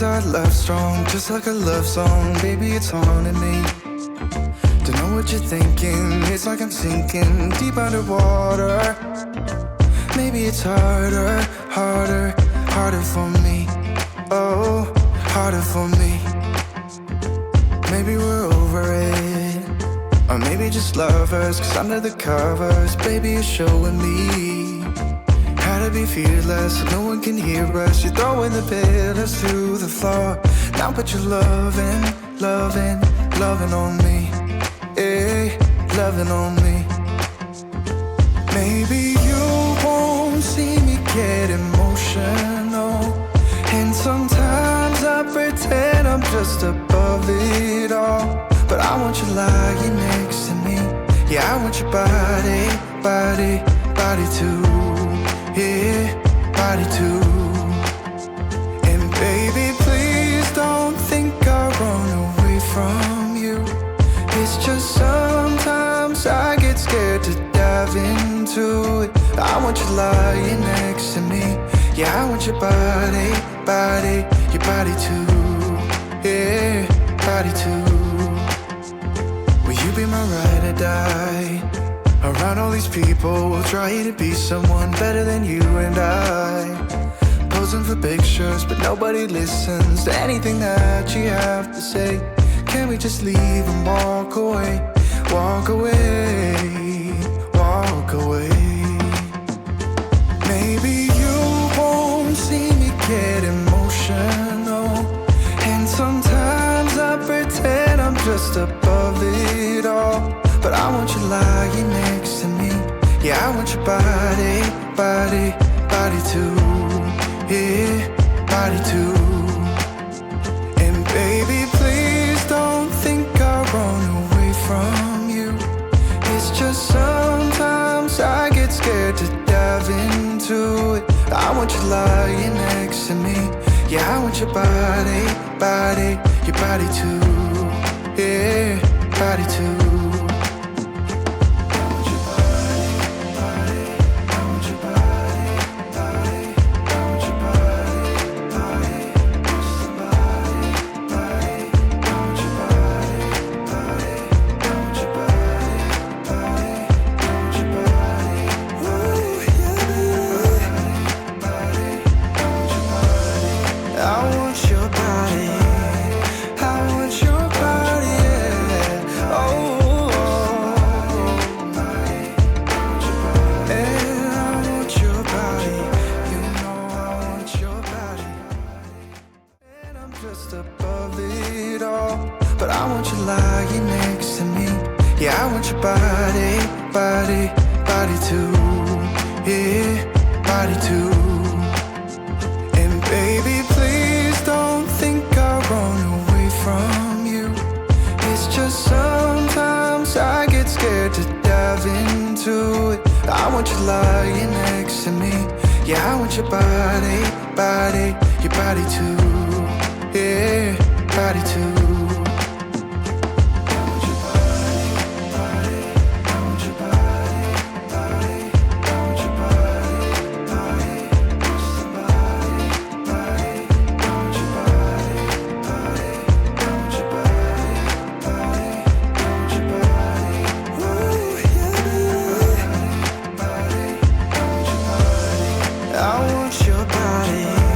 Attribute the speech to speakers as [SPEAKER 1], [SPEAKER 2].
[SPEAKER 1] our love strong, just like a love song. Baby, it's haunting me. Don't know what you're thinking. It's like I'm sinking deep underwater. Maybe it's harder, harder, harder for me. Oh, harder for me. Maybe we're over it, or maybe just lovers. Cause under the covers, baby, you're showing me how to be fearless so no one can hear us. You're throwing the pillars to the floor. Now put your loving, loving, loving on me. Yeah, loving on me. Maybe you won't see me get emotional, and sometimes I pretend I'm just above it all. But I want you lying next to me. Yeah, I want your body, body, body too. Yeah, body too. And baby, please don't think I'll run away from you. It's just sometimes I get scared to dive into it. I want you lying next to me. Yeah, I want your body, body, your body too. Yeah, body too. Will you be my ride or die? Around all these people, we'll try to be someone better than you and I. Posing for pictures, but nobody listens to anything that you have to say. Can we just leave and walk away? Walk away, walk away. Maybe you won't see me get emotional, and sometimes I pretend I'm just above it all. But I want you lying next to me. Yeah, I want your body, body, body too. Yeah, body too. And baby, please don't think I'll run away from you. It's just sometimes I get scared to dive into it. I want you lying next to me. Yeah, I want your body, body, your body too. Yeah, body too. Above it all, but I want you lying next to me. Yeah, I want your body, body, body too. Yeah, body too. And baby, please don't think I'll run away from you. It's just sometimes I get scared to dive into it. I want you lying next to me. Yeah, I want your body, body, your body too. Yeah, body too. I want your body.